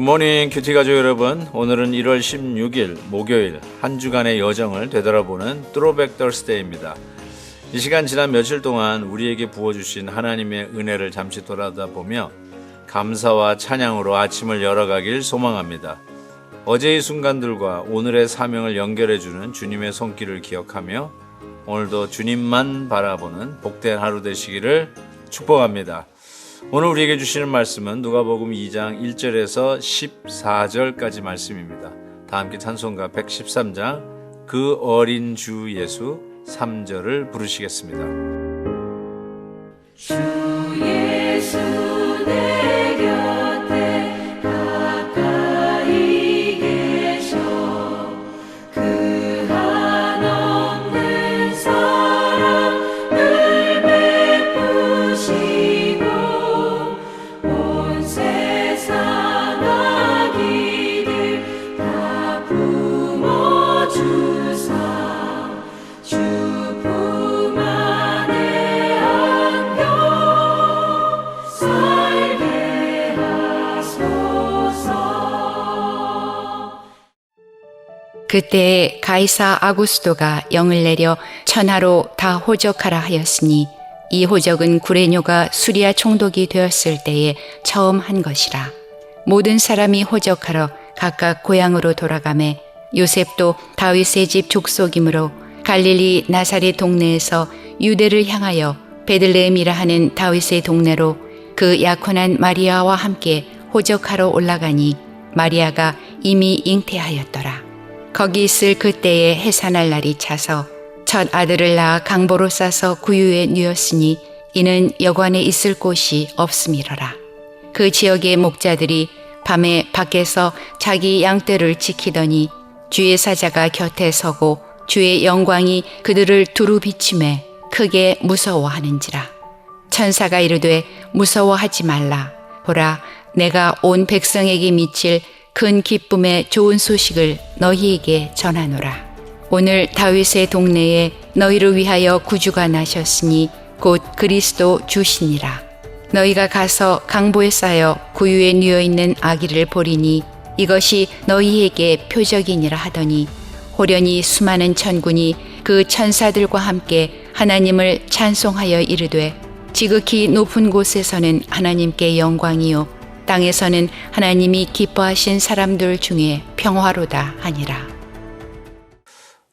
굿모닝 큐티 가족 여러분, 오늘은 1월 16일 목요일 한 주간의 여정을 되돌아보는 트로백 더스데이입니다. 이 시간 지난 며칠 동안 우리에게 부어주신 하나님의 은혜를 잠시 돌아다보며 감사와 찬양으로 아침을 열어가길 소망합니다. 어제의 순간들과 오늘의 사명을 연결해주는 주님의 손길을 기억하며 오늘도 주님만 바라보는 복된 하루 되시기를 축복합니다. 오늘 우리에게 주시는 말씀은 누가복음 2장 1절에서 14절까지 말씀입니다. 다 함께 찬송가 113장 그 어린 주 예수 3절을 부르시겠습니다. 주 예수 내 곁에 가까이 계셔 그 한없는 사랑을 베푸시고 온 세상 악이들 다 품어주사 주 품 안에 안겨 살게 하소서. 그때에 가이사 아구스도가 영을 내려 천하로 다 호적하라 하였으니 이 호적은 구레뇨가 수리아 총독이 되었을 때에 처음 한 것이라. 모든 사람이 호적하러 각각 고향으로 돌아가매 요셉도 다윗의 집 족속이므로 갈릴리 나사렛 동네에서 유대를 향하여 베들레헴이라 하는 다윗의 동네로 그 약혼한 마리아와 함께 호적하러 올라가니 마리아가 이미 잉태하였더라. 거기 있을 그때에 해산할 날이 차서 첫 아들을 낳아 강보로 싸서 구유에 누였으니 이는 여관에 있을 곳이 없음이러라. 그 지역의 목자들이 밤에 밖에서 자기 양떼를 지키더니 주의 사자가 곁에 서고 주의 영광이 그들을 두루 비추매 크게 무서워하는지라. 천사가 이르되 무서워하지 말라. 보라, 내가 온 백성에게 미칠 큰 기쁨의 좋은 소식을 너희에게 전하노라. 오늘 다윗의 동네에 너희를 위하여 구주가 나셨으니 곧 그리스도 주시니라. 너희가 가서 강보에 쌓여 구유에 누워 있는 아기를 보리니 이것이 너희에게 표적이니라 하더니 호련히 수많은 천군이 그 천사들과 함께 하나님을 찬송하여 이르되 지극히 높은 곳에서는 하나님께 영광이요 땅에서는 하나님이 기뻐하신 사람들 중에 평화로다 하니라.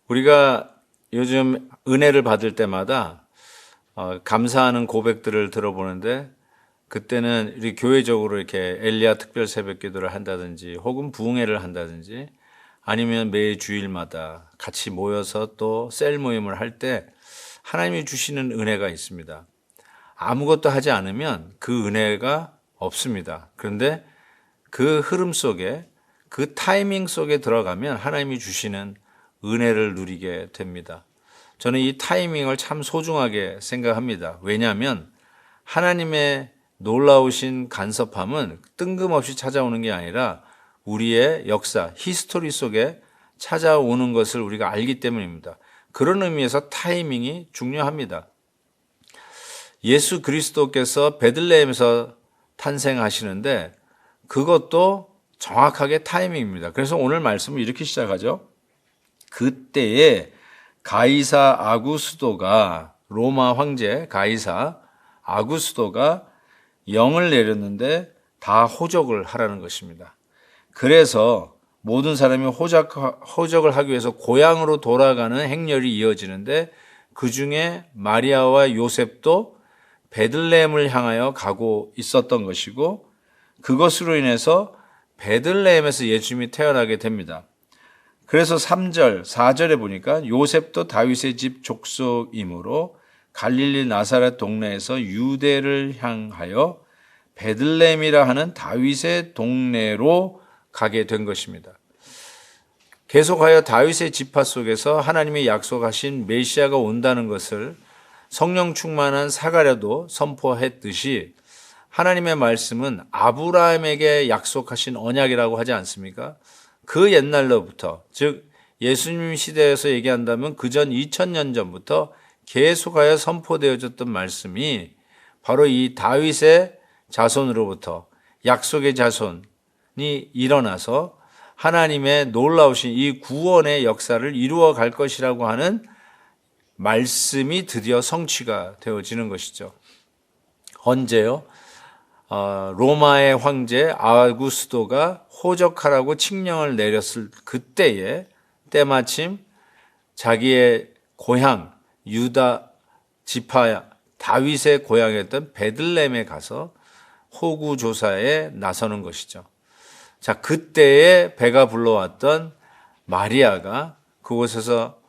우리가 요즘 은혜를 받을 때마다 감사하는 고백들을 들어보는데, 그때는 우리 교회적으로 이렇게 엘리야 특별 새벽 기도를 한다든지 혹은 부흥회를 한다든지 아니면 매 주일마다 같이 모여서 또 셀 모임을 할 때 하나님이 주시는 은혜가 있습니다. 아무것도 하지 않으면 그 은혜가 없습니다. 그런데 그 흐름 속에, 그 타이밍 속에 들어가면 하나님이 주시는 은혜를 누리게 됩니다. 저는 이 타이밍을 참 소중하게 생각합니다. 왜냐하면 하나님의 놀라우신 간섭함은 뜬금없이 찾아오는 게 아니라 우리의 역사, 히스토리 속에 찾아오는 것을 우리가 알기 때문입니다. 그런 의미에서 타이밍이 중요합니다. 예수 그리스도께서 베들레헴에서 탄생하시는데 그것도 정확하게 타이밍입니다. 그래서 오늘 말씀을 이렇게 시작하죠. 그때에 가이사 아구스도가, 로마 황제 가이사 아구스도가 영을 내렸는데 다 호적을 하라는 것입니다. 그래서 모든 사람이 호적을 하기 위해서 고향으로 돌아가는 행렬이 이어지는데 그 중에 마리아와 요셉도 베들레헴을 향하여 가고 있었던 것이고, 그것으로 인해서 베들레헴에서 예수님이 태어나게 됩니다. 그래서 3절, 4절에 보니까 요셉도 다윗의 집 족속이므로 갈릴리 나사렛 동네에서 유대를 향하여 베들레헴이라 하는 다윗의 동네로 가게 된 것입니다. 계속하여 다윗의 지파 속에서 하나님이 약속하신 메시아가 온다는 것을 성령 충만한 사가랴도 선포했듯이 하나님의 말씀은 아브라함에게 약속하신 언약이라고 하지 않습니까? 그 옛날로부터, 즉 예수님 시대에서 얘기한다면 그전 2000년 전부터 계속하여 선포되어졌던 말씀이 바로 이 다윗의 자손으로부터, 약속의 자손이 일어나서 하나님의 놀라우신 이 구원의 역사를 이루어 갈 것이라고 하는 말씀이 드디어 성취가 되어지는 것이죠. 언제요? 로마의 황제 아우구스도가 호적하라고 칙령을 내렸을 그때에 때마침 자기의 고향 유다 지파 다윗의 고향이었던 베들레헴에 가서 호구 조사에 나서는 것이죠. 자, 그때에 배가 불러왔던 마리아가 그곳에서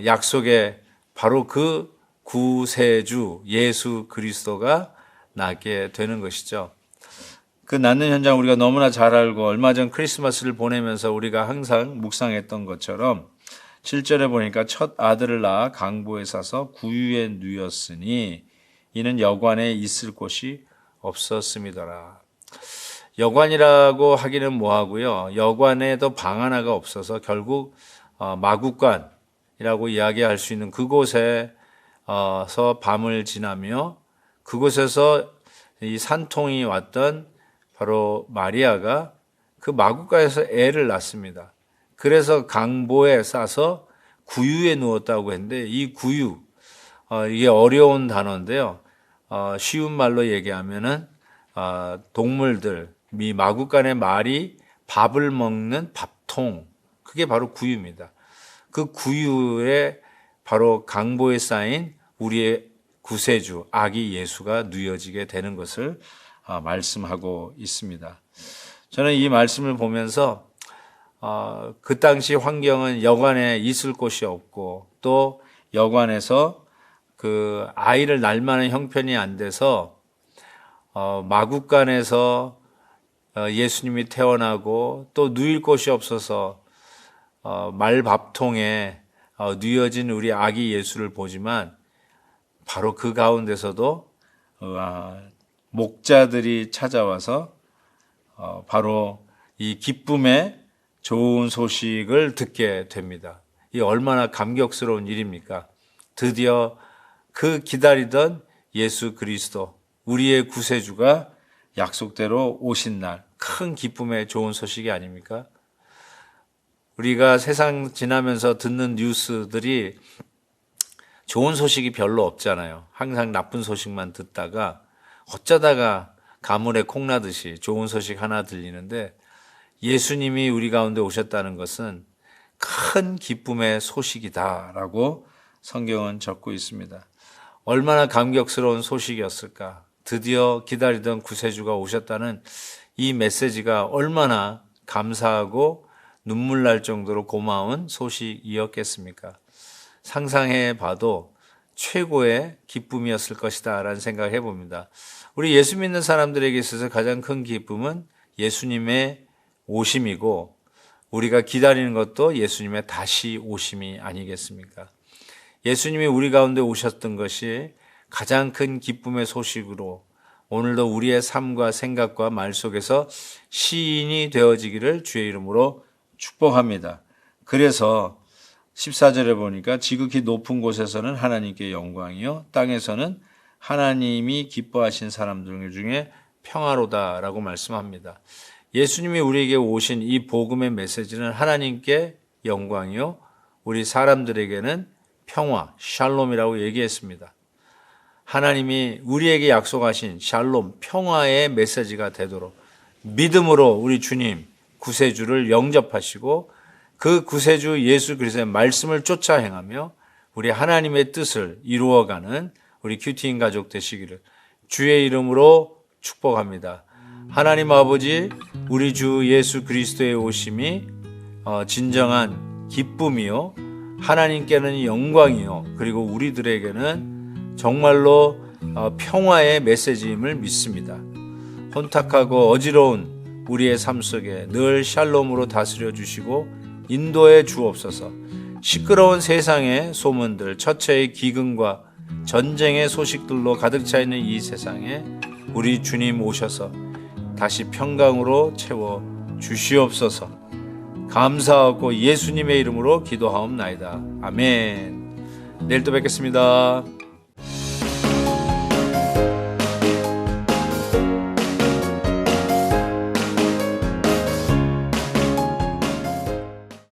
약속의 바로 그 구세주 예수 그리스도가 낳게 되는 것이죠. 그 낳는 현장 우리가 너무나 잘 알고 얼마 전 크리스마스를 보내면서 우리가 항상 묵상했던 것처럼 7절에 보니까 첫 아들을 낳아 강보에 싸서 구유에 누였으니 이는 여관에 있을 곳이 없었음이더라. 여관이라고 하기는 뭐하고요. 여관에도 방 하나가 없어서 결국 마구간이라고 이야기할 수 있는 그곳에서 밤을 지나며 그곳에서 이 산통이 왔던 바로 마리아가 그 마구간에서 애를 낳습니다. 그래서 강보에 싸서 구유에 누웠다고 했는데 이 구유 이게 어려운 단어인데요. 쉬운 말로 얘기하면은 동물들 이 마구간의 말이 밥을 먹는 밥통 그게 바로 구유입니다. 그 구유에 바로 강보에 쌓인 우리의 구세주 아기 예수가 누여지게 되는 것을 말씀하고 있습니다. 저는 이 말씀을 보면서 그 당시 환경은 여관에 있을 곳이 없고 또 여관에서 그 아이를 낳을 만한 형편이 안 돼서 마구간에서 예수님이 태어나고 또 누일 곳이 없어서 말밥통에 누여진 우리 아기 예수를 보지만 바로 그 가운데서도 목자들이 찾아와서 바로 이 기쁨의 좋은 소식을 듣게 됩니다. 이 얼마나 감격스러운 일입니까? 드디어 그 기다리던 예수 그리스도 우리의 구세주가 약속대로 오신 날 큰 기쁨의 좋은 소식이 아닙니까? 우리가 세상 지나면서 듣는 뉴스들이 좋은 소식이 별로 없잖아요. 항상 나쁜 소식만 듣다가 어쩌다가 가물에 콩나듯이 좋은 소식 하나 들리는데 예수님이 우리 가운데 오셨다는 것은 큰 기쁨의 소식이다라고 성경은 적고 있습니다. 얼마나 감격스러운 소식이었을까? 드디어 기다리던 구세주가 오셨다는 이 메시지가 얼마나 감사하고 눈물 날 정도로 고마운 소식이었겠습니까? 상상해 봐도 최고의 기쁨이었을 것이다 라는 생각을 해봅니다. 우리 예수 믿는 사람들에게 있어서 가장 큰 기쁨은 예수님의 오심이고 우리가 기다리는 것도 예수님의 다시 오심이 아니겠습니까? 예수님이 우리 가운데 오셨던 것이 가장 큰 기쁨의 소식으로 오늘도 우리의 삶과 생각과 말 속에서 시인이 되어지기를 주의 이름으로 축복합니다. 그래서 14절에 보니까 지극히 높은 곳에서는 하나님께 영광이요 땅에서는 하나님이 기뻐하신 사람들 중에 평화로다라고 말씀합니다. 예수님이 우리에게 오신 이 복음의 메시지는 하나님께 영광이요 우리 사람들에게는 평화, 샬롬이라고 얘기했습니다. 하나님이 우리에게 약속하신 샬롬, 평화의 메시지가 되도록 믿음으로 우리 주님, 구세주를 영접하시고 그 구세주 예수 그리스도의 말씀을 쫓아 행하며 우리 하나님의 뜻을 이루어가는 우리 큐티인 가족 되시기를 주의 이름으로 축복합니다. 하나님 아버지, 우리 주 예수 그리스도의 오심이 진정한 기쁨이요 하나님께는 영광이요 그리고 우리들에게는 정말로 평화의 메시지임을 믿습니다. 혼탁하고 어지러운 우리의 삶 속에 늘 샬롬으로 다스려 주시고 인도해 주옵소서. 시끄러운 세상의 소문들, 처처의 기근과 전쟁의 소식들로 가득 차 있는 이 세상에 우리 주님 오셔서 다시 평강으로 채워 주시옵소서. 감사하고 예수님의 이름으로 기도하옵나이다. 아멘. 내일 또 뵙겠습니다.